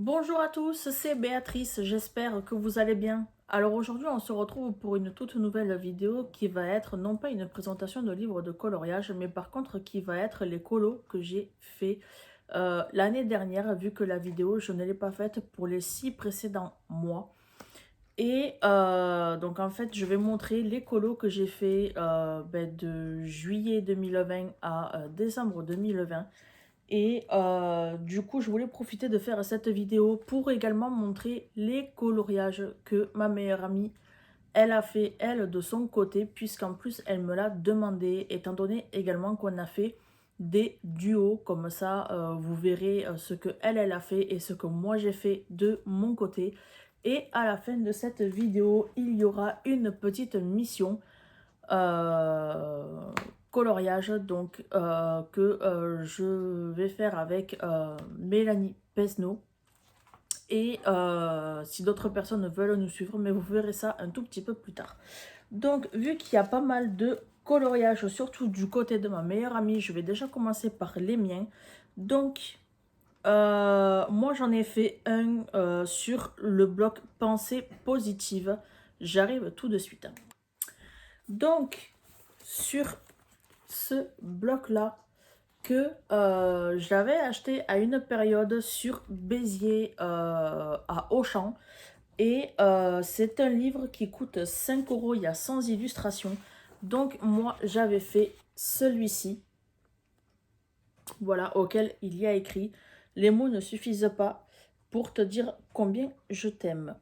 Bonjour à tous, c'est Béatrice, j'espère que vous allez bien. Alors aujourd'hui on se retrouve pour une toute nouvelle vidéo qui va être non pas une présentation de livres de coloriage, mais par contre qui va être les colos que j'ai fait l'année dernière, vu que la vidéo je ne l'ai pas faite pour les 6 précédents mois. Et donc en fait je vais montrer les colos que j'ai fait de juillet 2020 à décembre 2020. Et du coup, je voulais profiter de faire cette vidéo pour également montrer les coloriages que ma meilleure amie, elle a fait, elle, de son côté, puisqu'en plus, elle me l'a demandé, étant donné également qu'on a fait des duos, comme ça, vous verrez ce que elle a fait et ce que moi j'ai fait de mon côté. Et à la fin de cette vidéo, il y aura une petite mission euh, coloriage donc que je vais faire avec Mélanie Pesno et si d'autres personnes veulent nous suivre, mais vous verrez ça un tout petit peu plus tard. Donc vu qu'il y a pas mal de coloriage, surtout du côté de ma meilleure amie, je vais déjà commencer par les miens. Donc moi j'en ai fait un sur le bloc pensée positive. J'arrive tout de suite. Donc sur ce bloc-là que j'avais acheté à une période sur Béziers à Auchan. Et c'est un livre qui coûte 5 euros, il y a 100 illustrations. Donc moi j'avais fait celui-ci, voilà, auquel il y a écrit les mots ne suffisent pas pour te dire combien je t'aime.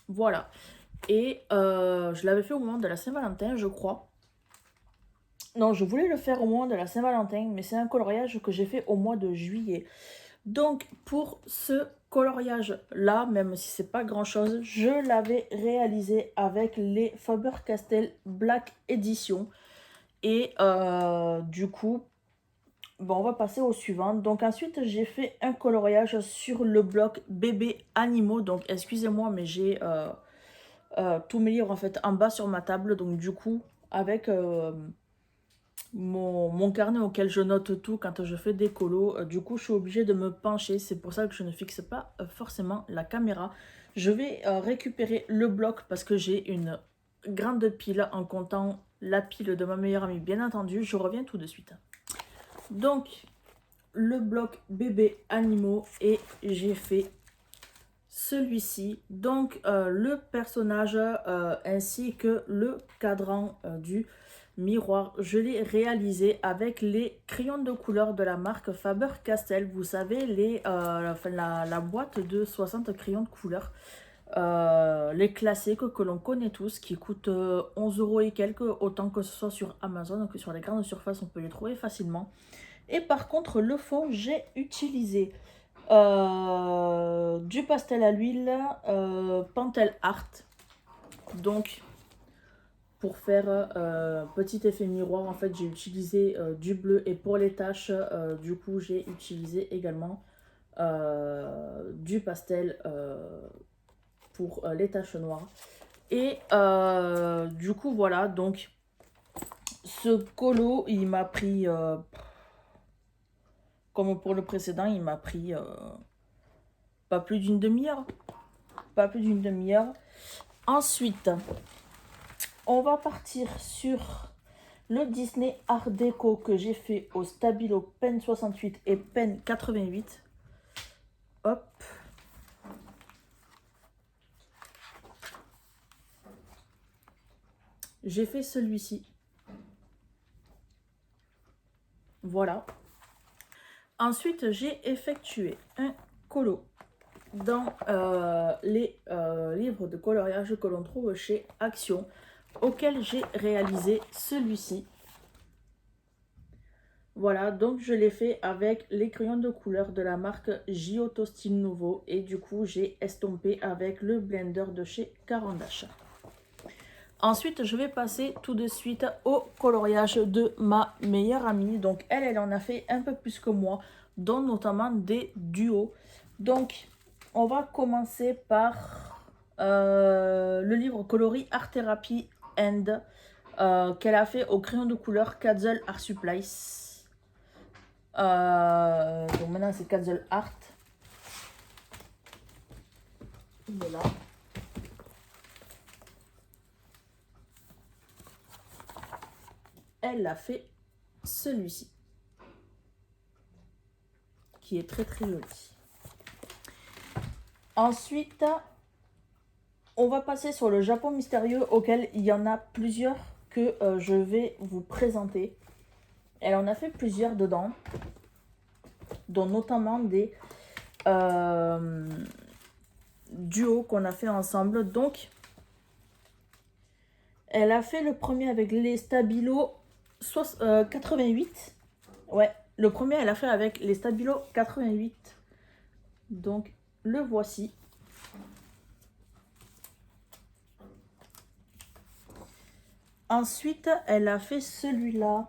Voilà. Et je l'avais fait au moment de la Saint-Valentin, je crois. Non, je voulais le faire au mois de la Saint-Valentin, mais c'est un coloriage que j'ai fait au mois de juillet. Donc, pour ce coloriage-là, même si c'est pas grand-chose, je l'avais réalisé avec les Faber-Castell Black Edition. Et du coup, bon, on va passer au suivant. Donc ensuite, j'ai fait un coloriage sur le bloc bébé animaux. Donc, excusez-moi, mais j'ai tous mes livres en fait en bas sur ma table. Donc du coup, avec mon carnet auquel je note tout quand je fais des colos. Du coup, je suis obligée de me pencher. C'est pour ça que je ne fixe pas forcément la caméra. Je vais récupérer le bloc parce que j'ai une grande pile en comptant la pile de ma meilleure amie, bien entendu. Je reviens tout de suite. Donc, le bloc bébé animaux et j'ai fait celui-ci. Donc, le personnage ainsi que le cadran du miroir, je l'ai réalisé avec les crayons de couleur de la marque Faber-Castell. Vous savez, la boîte de 60 crayons de couleur. Les classiques que l'on connaît tous, qui coûtent 11 euros et quelques, autant que ce soit sur Amazon que sur les grandes surfaces, on peut les trouver facilement. Et par contre, le fond, j'ai utilisé du pastel à l'huile, Pentel Art. Donc, pour faire petit effet miroir, en fait, j'ai utilisé du bleu. Et pour les taches, du coup, j'ai utilisé également du pastel pour les taches noires. Et du coup, voilà. Donc, ce colo, il m'a pris, comme pour le précédent, il m'a pris pas plus d'une demi-heure. Pas plus d'une demi-heure. Ensuite, on va partir sur le Disney Art Déco que j'ai fait au Stabilo Pen 68 et Pen 88. Hop. J'ai fait celui-ci. Voilà. Ensuite, j'ai effectué un colo dans les livres de coloriage que l'on trouve chez Action, auquel j'ai réalisé celui-ci. Voilà, donc je l'ai fait avec les crayons de couleur de la marque Giotto Style Nouveau et du coup j'ai estompé avec le blender de chez Caran d'Achat. Ensuite, je vais passer tout de suite au coloriage de ma meilleure amie. Donc elle en a fait un peu plus que moi, dont notamment des duos. Donc on va commencer par le livre coloris Art Therapy End qu'elle a fait au crayon de couleur Kazel Art Supplies. Donc maintenant c'est Kazel Art. Il est là. Elle a fait celui-ci, qui est très très joli. Ensuite, on va passer sur le Japon mystérieux, auquel il y en a plusieurs que je vais vous présenter. Elle en a fait plusieurs dedans, dont notamment des duos qu'on a fait ensemble. Donc, elle a fait le premier avec les Stabilo 88. Ouais, le premier, elle a fait avec les Stabilo 88. Donc, le voici. Ensuite, elle a fait celui-là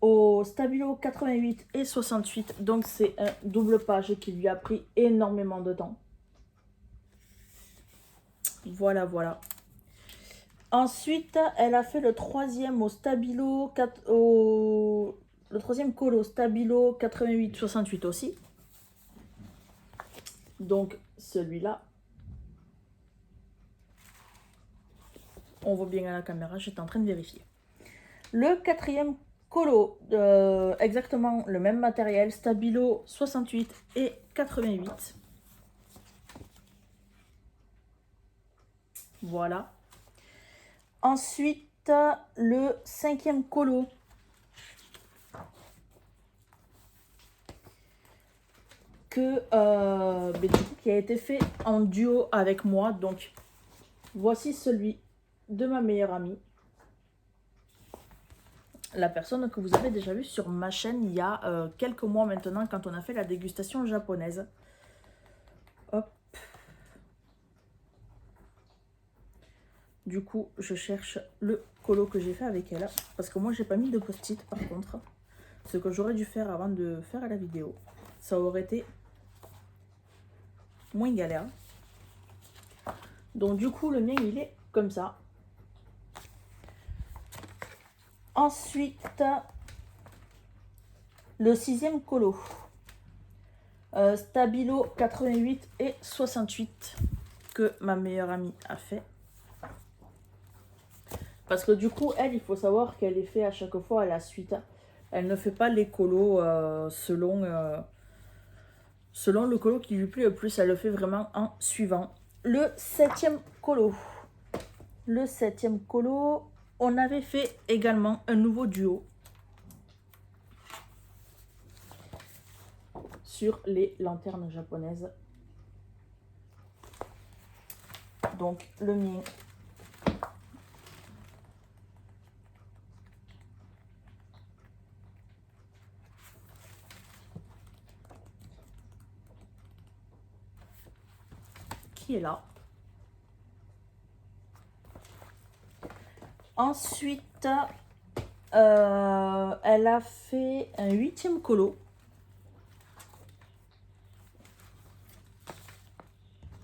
au Stabilo 88 et 68. Donc, c'est un double page qui lui a pris énormément de temps. Voilà, voilà. Ensuite, elle a fait le troisième au Stabilo 4, le troisième colo Stabilo 88-68 aussi. Donc, celui-là. On voit bien à la caméra, j'étais en train de vérifier. Le quatrième colo, exactement le même matériel, Stabilo 68 et 88. Voilà. Ensuite, le cinquième colo. Qui a été fait en duo avec moi. Donc, voici celui de ma meilleure amie. La personne que vous avez déjà vue sur ma chaîne il y a quelques mois maintenant, quand on a fait la dégustation japonaise. Hop. Du coup, je cherche le colo que j'ai fait avec elle. Parce que moi, j'ai pas mis de post-it par contre. Ce que j'aurais dû faire avant de faire la vidéo. Ça aurait été moins galère. Donc du coup, le mien, il est comme ça. Ensuite, le sixième colo. Stabilo 88 et 68 que ma meilleure amie a fait. Parce que du coup, elle, il faut savoir qu'elle est fait à chaque fois à la suite. Elle ne fait pas les colos selon le colo qui lui plaît le plus. Elle le fait vraiment en suivant. Le septième colo. Le septième colo, on avait fait également un nouveau duo sur les lanternes japonaises. Donc le mien. Qui est là. Ensuite, elle a fait un huitième colo.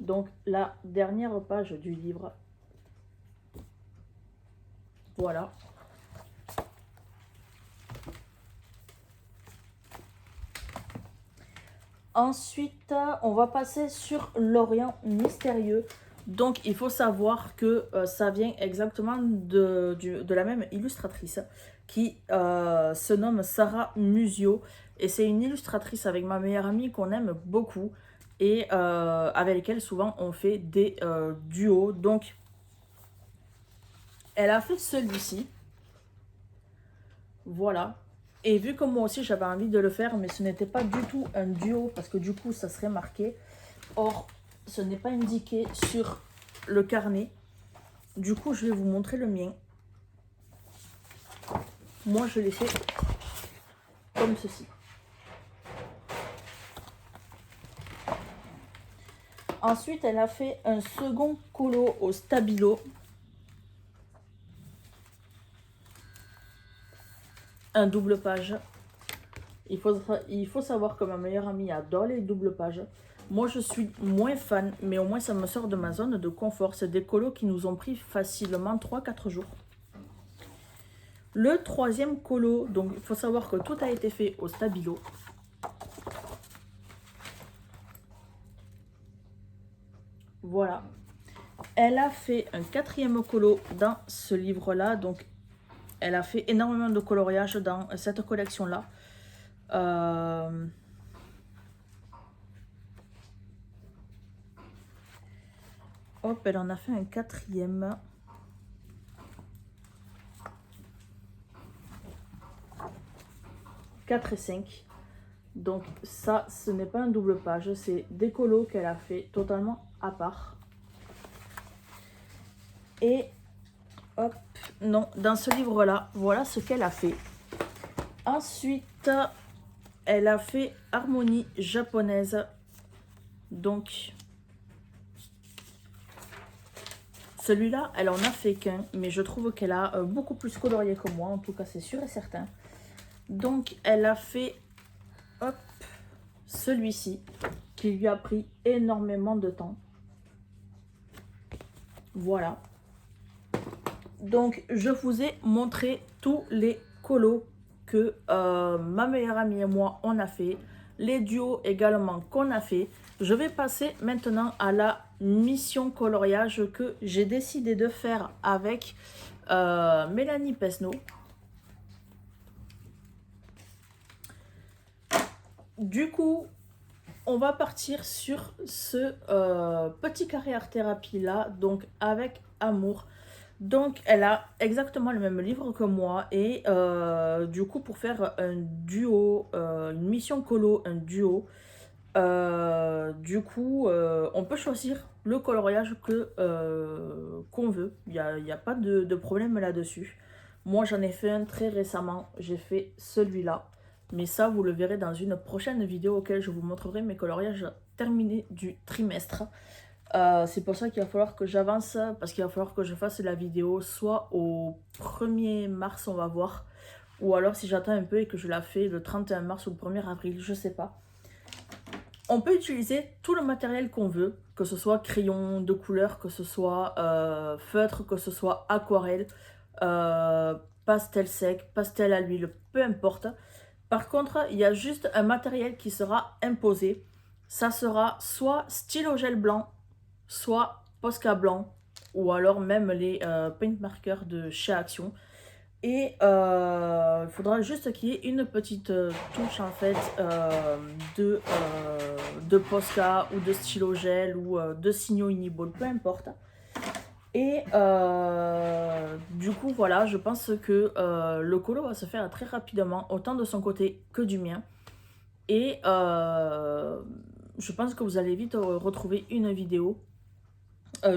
Donc la dernière page du livre. Voilà. Ensuite, on va passer sur l'Orient mystérieux. Donc, il faut savoir que ça vient exactement de la même illustratrice qui se nomme Sarah Musio. Et c'est une illustratrice avec ma meilleure amie qu'on aime beaucoup et avec lesquelles souvent on fait des duos. Donc, elle a fait celui-ci. Voilà. Et vu que moi aussi j'avais envie de le faire, mais ce n'était pas du tout un duo parce que du coup ça serait marqué. Or, ce n'est pas indiqué sur le carnet. Du coup, je vais vous montrer le mien. Moi, je l'ai fait comme ceci. Ensuite, elle a fait un second colo au Stabilo. Un double page. Il faut savoir que ma meilleure amie adore les doubles pages. Moi, je suis moins fan, mais au moins, ça me sort de ma zone de confort. C'est des colos qui nous ont pris facilement 3-4 jours. Le troisième colo, donc il faut savoir que tout a été fait au Stabilo. Voilà. Elle a fait un 4e colo dans ce livre-là. Donc, elle a fait énormément de coloriage dans cette collection-là. Hop, elle en a fait un 4e. « 4 et 5. Donc ça, ce n'est pas un double page, c'est des colos qu'elle a fait totalement à part. Et hop, non, dans ce livre-là, voilà ce qu'elle a fait. Ensuite, elle a fait Harmonie japonaise. Donc, celui-là, elle en a fait qu'un, mais je trouve qu'elle a beaucoup plus colorié que moi, en tout cas c'est sûr et certain. Donc, elle a fait, hop, celui-ci, qui lui a pris énormément de temps. Voilà. Donc, je vous ai montré tous les colos que ma meilleure amie et moi, on a fait. Les duos également qu'on a fait. Je vais passer maintenant à la mission coloriage que j'ai décidé de faire avec Mélanie Pesno. Du coup, on va partir sur ce petit carré art thérapie là, donc avec Amour. Donc elle a exactement le même livre que moi et du coup pour faire un duo, une mission colo, un duo, du coup on peut choisir le coloriage que qu'on veut. Il n'y a pas de problème là-dessus. Moi j'en ai fait un très récemment, j'ai fait celui-là. Mais ça, vous le verrez dans une prochaine vidéo auquel je vous montrerai mes coloriages terminés du trimestre. C'est pour ça qu'il va falloir que j'avance, parce qu'il va falloir que je fasse la vidéo soit au 1er mars, on va voir, ou alors si j'attends un peu et que je la fais le 31 mars ou le 1er avril, je sais pas. On peut utiliser tout le matériel qu'on veut, que ce soit crayon de couleur, que ce soit feutre, que ce soit aquarelle, pastel sec, pastel à l'huile, peu importe. Par contre, il y a juste un matériel qui sera imposé. Ça sera soit stylo gel blanc, soit Posca blanc, ou alors même les paint markers de chez Action. Et il faudra juste qu'il y ait une petite touche en fait de Posca ou de stylo gel ou de signaux Uniball, peu importe. Et du coup, voilà, je pense que le colo va se faire très rapidement, autant de son côté que du mien. Et je pense que vous allez vite retrouver une vidéo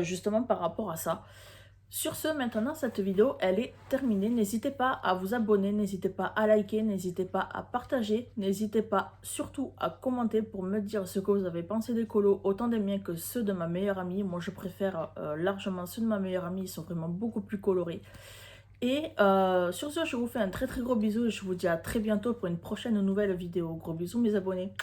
justement par rapport à ça. Sur ce, maintenant, cette vidéo, elle est terminée. N'hésitez pas à vous abonner, n'hésitez pas à liker, n'hésitez pas à partager, n'hésitez pas surtout à commenter pour me dire ce que vous avez pensé des colos, autant des miens que ceux de ma meilleure amie. Moi, je préfère largement ceux de ma meilleure amie, ils sont vraiment beaucoup plus colorés. Et sur ce, je vous fais un très gros bisou et je vous dis à très bientôt pour une prochaine nouvelle vidéo. Gros bisous mes abonnés.